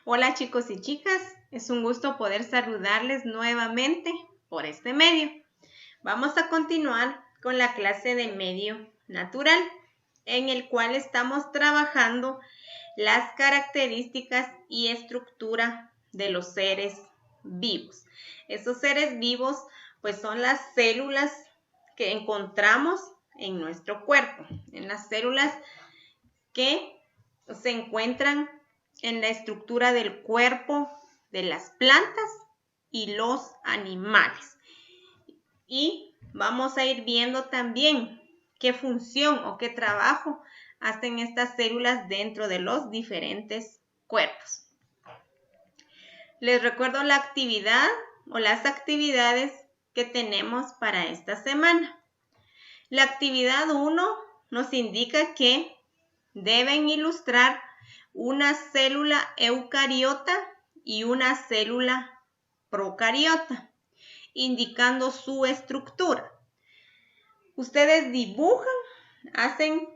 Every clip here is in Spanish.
Hola chicos y chicas, es un gusto poder saludarles nuevamente por este medio. Vamos a continuar con la clase de medio natural, en el cual estamos trabajando las características y estructura de los seres vivos. Esos seres vivos pues son las células que encontramos en nuestro cuerpo, en las células que se encuentran en la estructura del cuerpo de las plantas y los animales. Y vamos a ir viendo también qué función o qué trabajo hacen estas células dentro de los diferentes cuerpos. Les recuerdo la actividad o las actividades que tenemos para esta semana. La actividad 1 nos indica que deben ilustrar una célula eucariota y una célula procariota, indicando su estructura. Ustedes dibujan, hacen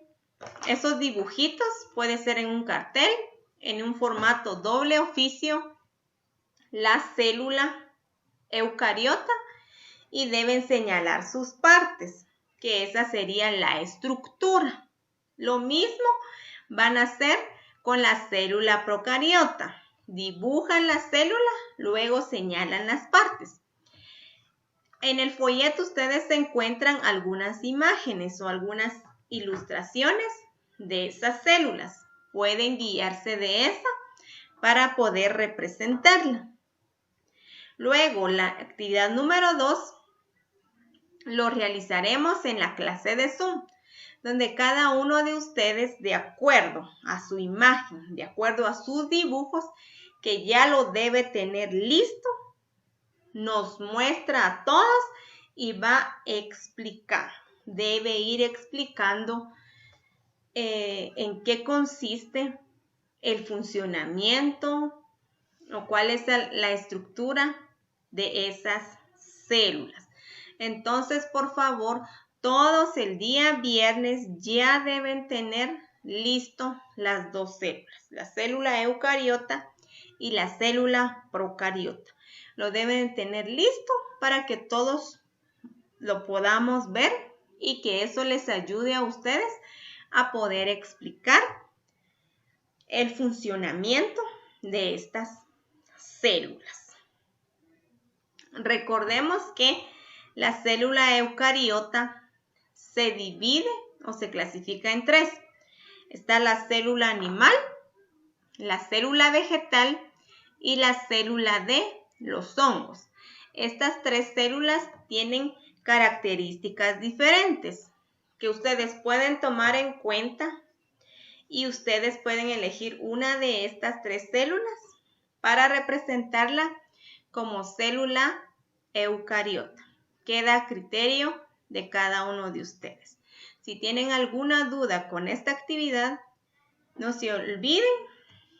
esos dibujitos, puede ser en un cartel, en un formato doble oficio, la célula eucariota y deben señalar sus partes, que esa sería la estructura. Lo mismo van a hacer con la célula procariota. Dibujan la célula, luego señalan las partes. En el folleto ustedes encuentran algunas imágenes o algunas ilustraciones de esas células. Pueden guiarse de esa para poder representarla. Luego, la actividad número 2 lo realizaremos en la clase de Zoom, donde cada uno de ustedes, de acuerdo a su imagen, de acuerdo a sus dibujos, que ya lo debe tener listo, nos muestra a todos y va a explicar. Debe ir explicando en qué consiste el funcionamiento o cuál es la estructura de esas células. Entonces, por favor, todos el día viernes ya deben tener listo las dos células, la célula eucariota y la célula procariota. Lo deben tener listo para que todos lo podamos ver y que eso les ayude a ustedes a poder explicar el funcionamiento de estas células. Recordemos que la célula eucariota se divide o se clasifica en tres. Está la célula animal, la célula vegetal y la célula de los hongos. Estas tres células tienen características diferentes que ustedes pueden tomar en cuenta y ustedes pueden elegir una de estas tres células para representarla como célula eucariota. Queda a criterio de cada uno de ustedes. Si tienen alguna duda con esta actividad, no se olviden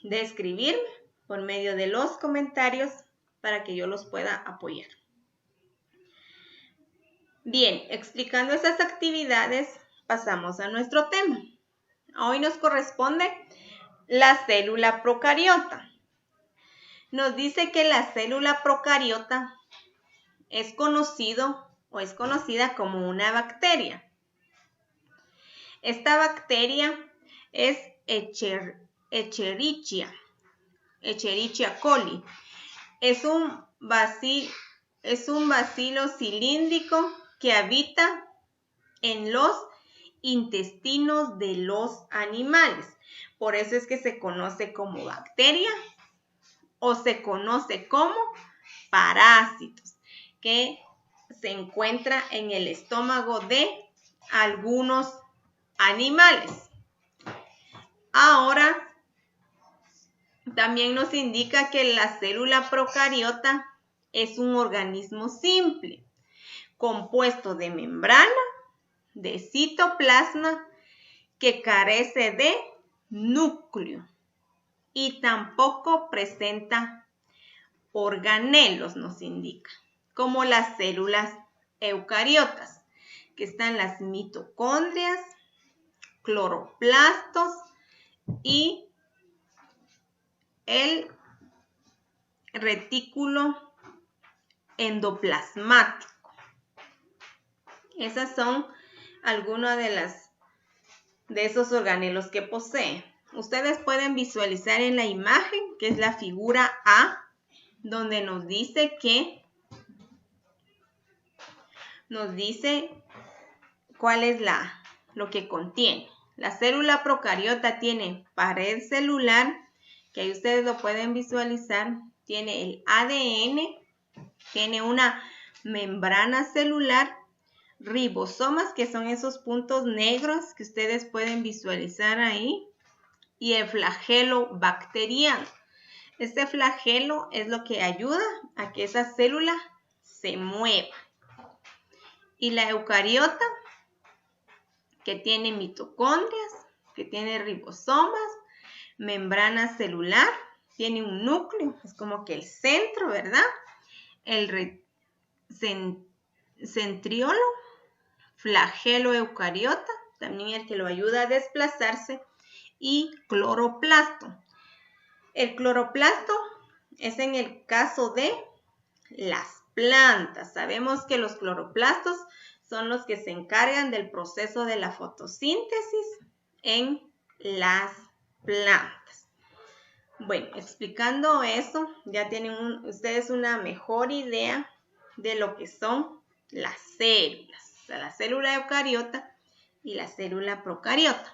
de escribirme por medio de los comentarios para que yo los pueda apoyar. Bien, explicando esas actividades, pasamos a nuestro tema. Hoy nos corresponde la célula procariota. Nos dice que la célula procariota es conocido o es conocida como una bacteria. Esta bacteria es Escherichia coli. Es un bacilo cilíndrico que habita en los intestinos de los animales. Por eso es que se conoce como bacteria o se conoce como parásitos, que se encuentra en el estómago de algunos animales. Ahora, también nos indica que la célula procariota es un organismo simple, compuesto de membrana, de citoplasma, que carece de núcleo y tampoco presenta organelos, nos indica, como las células eucariotas, que están las mitocondrias, cloroplastos y el retículo endoplasmático. Esas son algunas de esos organelos que posee. Ustedes pueden visualizar en la imagen, que es la figura A, donde nos dice cuál es lo que contiene. La célula procariota tiene pared celular, que ahí ustedes lo pueden visualizar, tiene el ADN, tiene una membrana celular, ribosomas, que son esos puntos negros que ustedes pueden visualizar ahí, y el flagelo bacteriano. Este flagelo es lo que ayuda a que esa célula se mueva. Y la eucariota, que tiene mitocondrias, que tiene ribosomas, membrana celular, tiene un núcleo, es como que el centro, ¿verdad? El centriolo, flagelo eucariota, también el que lo ayuda a desplazarse, y cloroplasto. El cloroplasto es en el caso de las plantas. Sabemos que los cloroplastos son los que se encargan del proceso de la fotosíntesis en las plantas. Bueno, explicando eso, ya tienen ustedes una mejor idea de lo que son las células. O sea, la célula eucariota y la célula procariota.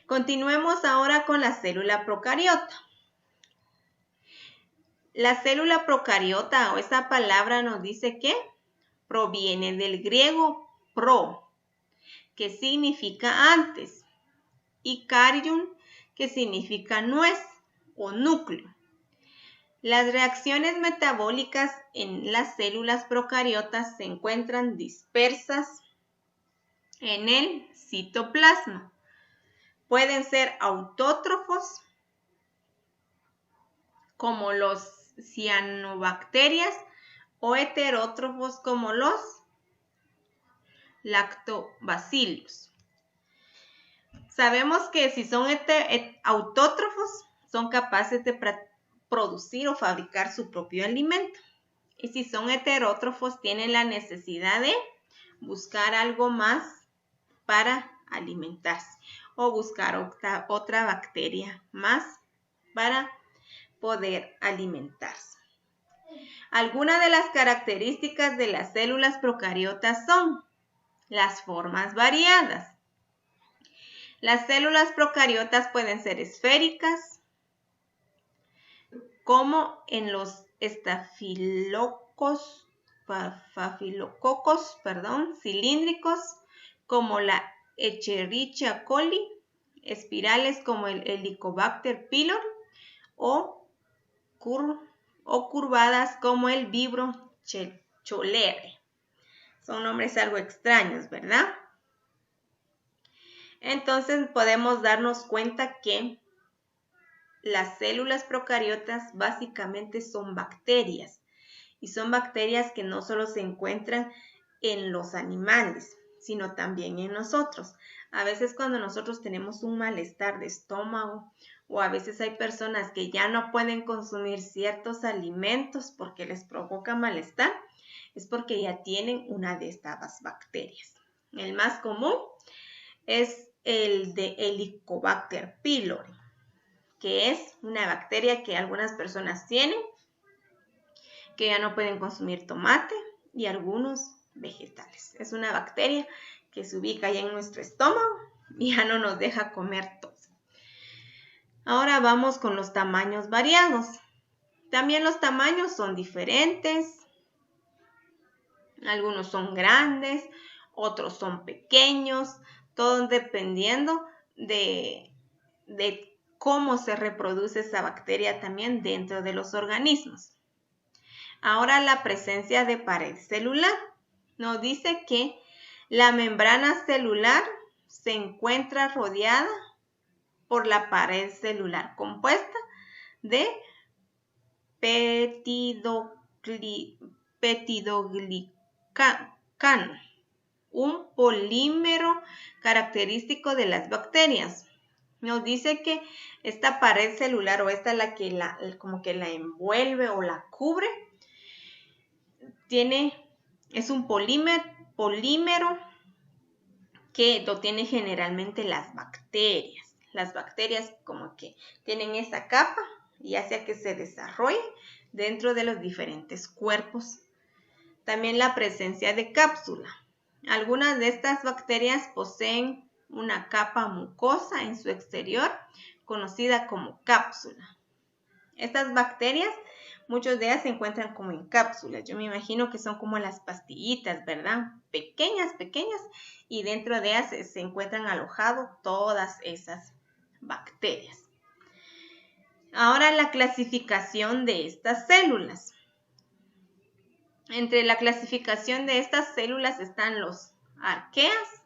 Continuemos ahora con la célula procariota. La célula procariota, o esa palabra nos dice que proviene del griego pro, que significa antes, y carium, que significa nuez o núcleo. Las reacciones metabólicas en las células procariotas se encuentran dispersas en el citoplasma. Pueden ser autótrofos, como los cianobacterias, o heterótrofos, como los lactobacillus. Sabemos que si son autótrofos, son capaces de producir o fabricar su propio alimento. Y si son heterótrofos, tienen la necesidad de buscar algo más para alimentarse o buscar otra bacteria más para poder alimentarse. Algunas de las características de las células procariotas son las formas variadas. Las células procariotas pueden ser esféricas, como en los estafilococos cilíndricos, como la Escherichia coli, espirales como el Helicobacter pylori, o curvadas como el Vibrio cholerae. Son nombres algo extraños, ¿verdad? Entonces podemos darnos cuenta que las células procariotas básicamente son bacterias, y son bacterias que no solo se encuentran en los animales, sino también en nosotros. A veces cuando nosotros tenemos un malestar de estómago, o a veces hay personas que ya no pueden consumir ciertos alimentos porque les provoca malestar, es porque ya tienen una de estas bacterias. El más común es el de Helicobacter pylori, que es una bacteria que algunas personas tienen, que ya no pueden consumir tomate y algunos vegetales. Es una bacteria que se ubica ya en nuestro estómago y ya no nos deja comer todo. Ahora vamos con los tamaños variados. También los tamaños son diferentes. Algunos son grandes, otros son pequeños, todo dependiendo de cómo se reproduce esa bacteria también dentro de los organismos. Ahora la presencia de pared celular. Nos dice que la membrana celular se encuentra rodeada por la pared celular compuesta de peptidoglicano, un polímero característico de las bacterias. Nos dice que esta pared celular o esta la que como que la envuelve o la cubre, es un polímero que lo tienen generalmente las bacterias. Las bacterias como que tienen esa capa y hace que se desarrolle dentro de los diferentes cuerpos. También la presencia de cápsula. Algunas de estas bacterias poseen una capa mucosa en su exterior, conocida como cápsula. Estas bacterias, muchas de ellas se encuentran como en cápsulas. Yo me imagino que son como las pastillitas, ¿verdad? Pequeñas, y dentro de ellas se encuentran alojadas todas esas bacterias. Ahora la clasificación de estas células. Entre la clasificación de estas células están los arqueas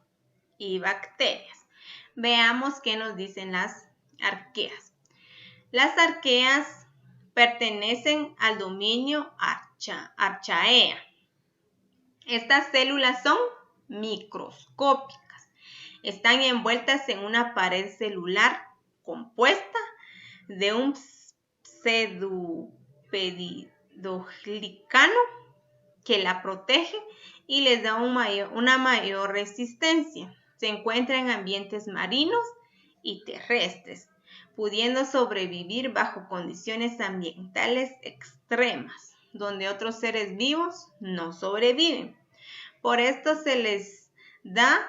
y bacterias. Veamos qué nos dicen las arqueas. Las arqueas pertenecen al dominio Archaea. Estas células son microscópicas. Están envueltas en una pared celular compuesta de un pseudopeptidoglicano que la protege y les da una mayor resistencia. Se encuentra en ambientes marinos y terrestres, pudiendo sobrevivir bajo condiciones ambientales extremas, donde otros seres vivos no sobreviven. Por esto se les da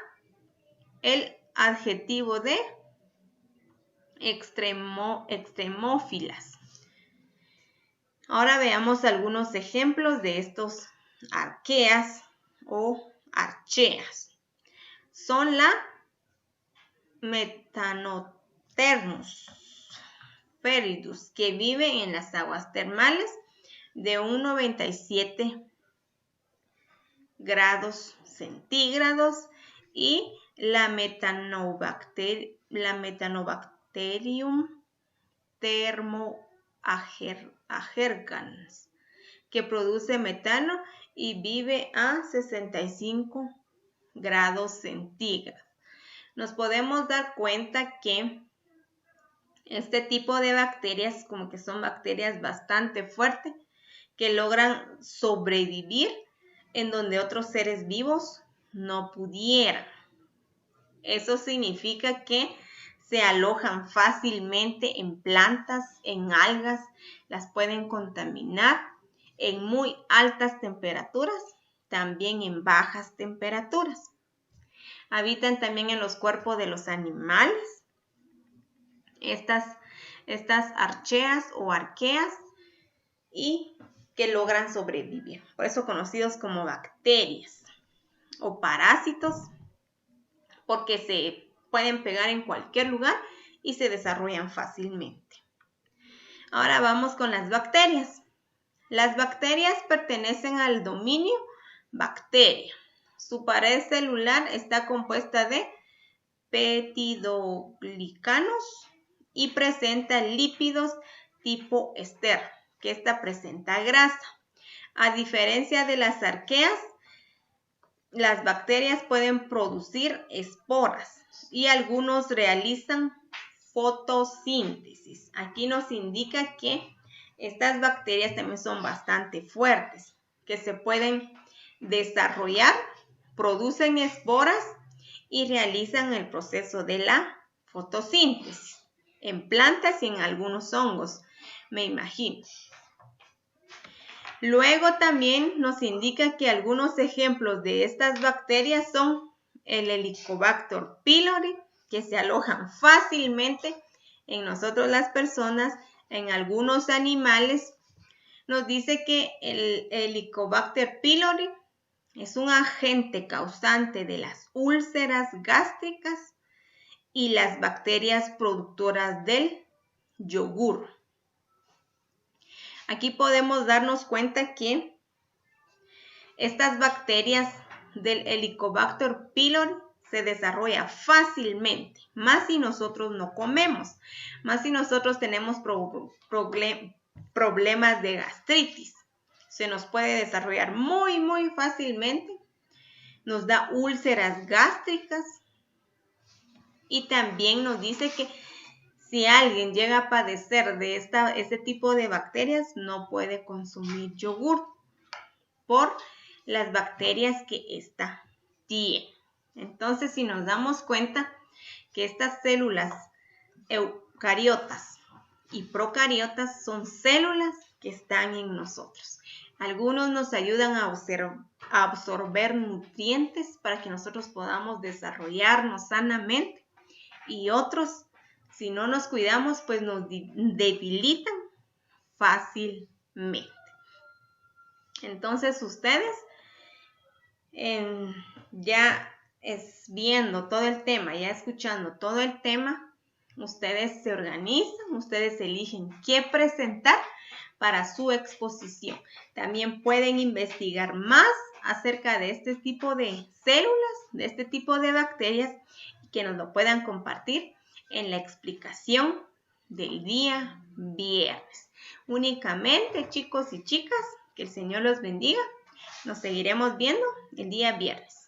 el adjetivo de extremófilas. Ahora veamos algunos ejemplos de estos arqueas o archeas. Son la Methanothermus feridus, que vive en las aguas termales de un 97 grados centígrados, y la Methanobacterium thermoagercans, que produce metano y vive a 65 grados centígrados. Nos podemos dar cuenta que este tipo de bacterias como que son bacterias bastante fuertes que logran sobrevivir en donde otros seres vivos no pudieran. Eso significa que se alojan fácilmente en plantas, en algas, las pueden contaminar en muy altas temperaturas, también en bajas temperaturas. Habitan también en los cuerpos de los animales. Estas archeas o arqueas y que logran sobrevivir. Por eso conocidos como bacterias o parásitos, porque se pueden pegar en cualquier lugar y se desarrollan fácilmente. Ahora vamos con las bacterias. Las bacterias pertenecen al dominio bacteria. Su pared celular está compuesta de peptidoglicanos y presenta lípidos tipo ester, que esta presenta grasa. A diferencia de las arqueas, las bacterias pueden producir esporas y algunos realizan fotosíntesis. Aquí nos indica que estas bacterias también son bastante fuertes, que se pueden desarrollar, producen esporas y realizan el proceso de la fotosíntesis en plantas y en algunos hongos, me imagino. Luego también nos indica que algunos ejemplos de estas bacterias son el Helicobacter pylori, que se alojan fácilmente en nosotros las personas, en algunos animales. Nos dice que el Helicobacter pylori es un agente causante de las úlceras gástricas y las bacterias productoras del yogur. Aquí podemos darnos cuenta que estas bacterias del Helicobacter pylori se desarrollan fácilmente, más si nosotros no comemos, más si nosotros tenemos problemas de gastritis. Se nos puede desarrollar muy fácilmente, nos da úlceras gástricas y también nos dice que Si alguien llega a padecer de este tipo de bacterias, no puede consumir yogur por las bacterias que ésta tiene. Entonces, si nos damos cuenta que estas células eucariotas y procariotas son células que están en nosotros. Algunos nos ayudan a absorber nutrientes para que nosotros podamos desarrollarnos sanamente y otros, si no nos cuidamos, pues nos debilitan fácilmente. Entonces ustedes ya viendo todo el tema, ya escuchando todo el tema, ustedes se organizan, ustedes eligen qué presentar para su exposición. También pueden investigar más acerca de este tipo de células, de este tipo de bacterias, que nos lo puedan compartir en la explicación del día viernes. Únicamente, chicos y chicas, que el Señor los bendiga. Nos seguiremos viendo el día viernes.